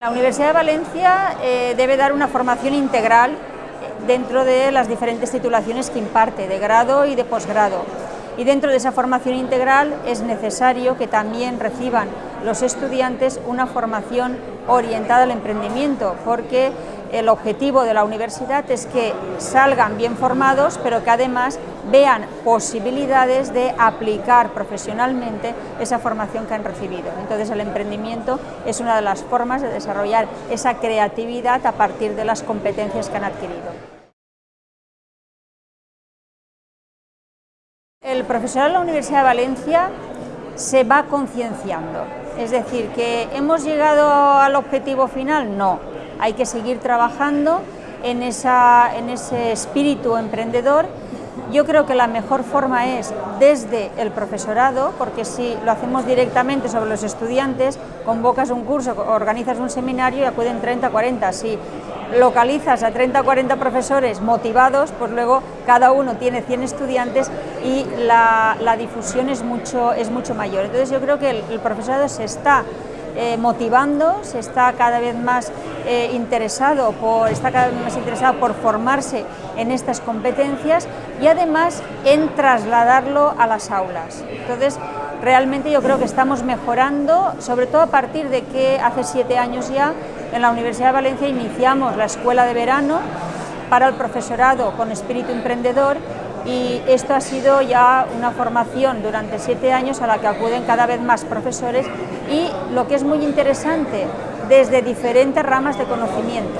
La Universidad de Valencia debe dar una formación integral dentro de las diferentes titulaciones que imparte, de grado y de posgrado. Y dentro de esa formación integral es necesario que también reciban los estudiantes una formación orientada al emprendimiento, porque el objetivo de la universidad es que salgan bien formados, pero que además vean posibilidades de aplicar profesionalmente esa formación que han recibido. Entonces el emprendimiento es una de las formas de desarrollar esa creatividad a partir de las competencias que han adquirido. El profesorado de la Universidad de Valencia se va concienciando, es decir, que hemos llegado al objetivo final, no, hay que seguir trabajando en ese espíritu emprendedor. Yo creo que la mejor forma es desde el profesorado, porque si lo hacemos directamente sobre los estudiantes, convocas un curso, organizas un seminario y acuden 30 o 40, si localizas a 30 o 40 profesores motivados, pues luego cada uno tiene 100 estudiantes y la difusión es mucho mayor. Entonces yo creo que el profesorado se está motivando, se está cada vez más interesado por formarse en estas competencias y además en trasladarlo a las aulas. Entonces realmente yo creo que estamos mejorando, sobre todo a partir de que hace 7 años ya en la Universidad de Valencia iniciamos la escuela de verano para el profesorado con espíritu emprendedor, y esto ha sido ya una formación durante 7 años a la que acuden cada vez más profesores y, lo que es muy interesante, desde diferentes ramas de conocimiento,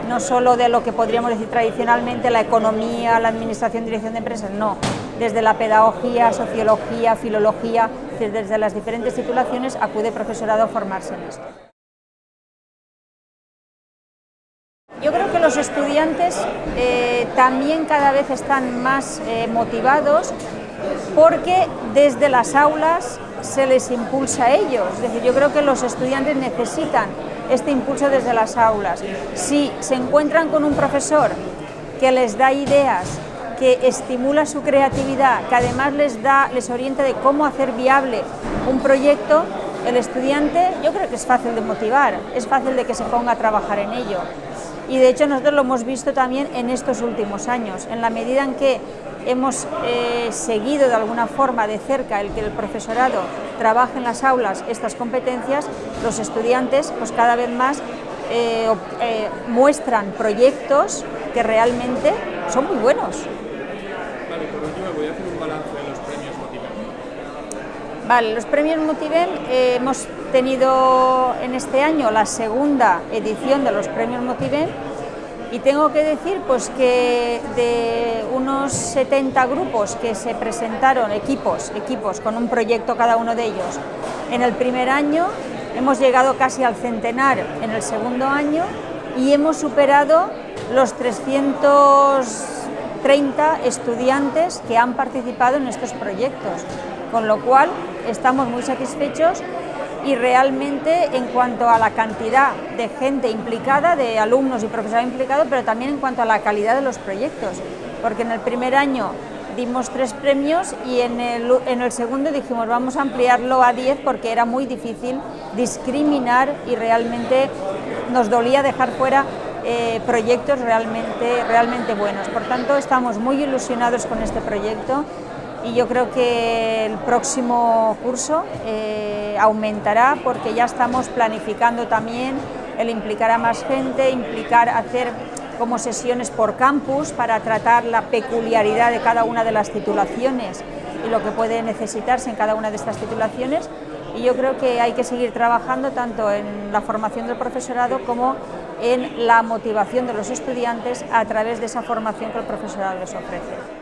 no solo de lo que podríamos decir tradicionalmente la economía, la administración, dirección de empresas, no, desde la pedagogía, sociología, filología, desde las diferentes titulaciones acude profesorado a formarse en esto. Yo creo que los estudiantes también cada vez están más motivados, porque desde las aulas se les impulsa a ellos. Es decir, yo creo que los estudiantes necesitan este impulso desde las aulas. Si se encuentran con un profesor que les da ideas, que estimula su creatividad, que además les orienta de cómo hacer viable un proyecto, el estudiante, yo creo que es fácil de motivar, es fácil de que se ponga a trabajar en ello. Y de hecho nosotros lo hemos visto también en estos últimos años, en la medida en que hemos seguido de alguna forma de cerca el que el profesorado trabaje en las aulas estas competencias, los estudiantes pues cada vez más muestran proyectos que realmente son muy buenos. Vale, por último voy a hacer un balance de los premios Motivem. Vale, los premios Motivem, hemos tenido en este año la segunda edición de los premios Motivem, y tengo que decir pues que de unos 70 grupos que se presentaron, equipos con un proyecto cada uno de ellos, en el primer año hemos llegado casi al centenar en el segundo año y hemos superado los 330 estudiantes que han participado en estos proyectos, con lo cual estamos muy satisfechos. Y realmente en cuanto a la cantidad de gente implicada, de alumnos y profesores implicados, pero también en cuanto a la calidad de los proyectos, porque en el primer año dimos 3 premios y en el segundo dijimos vamos a ampliarlo a 10 porque era muy difícil discriminar y realmente nos dolía dejar fuera proyectos realmente buenos. Por tanto, estamos muy ilusionados con este proyecto. Y yo creo que el próximo curso aumentará, porque ya estamos planificando también el implicar a más gente, hacer como sesiones por campus para tratar la peculiaridad de cada una de las titulaciones y lo que puede necesitarse en cada una de estas titulaciones. Y yo creo que hay que seguir trabajando tanto en la formación del profesorado como en la motivación de los estudiantes a través de esa formación que el profesorado les ofrece.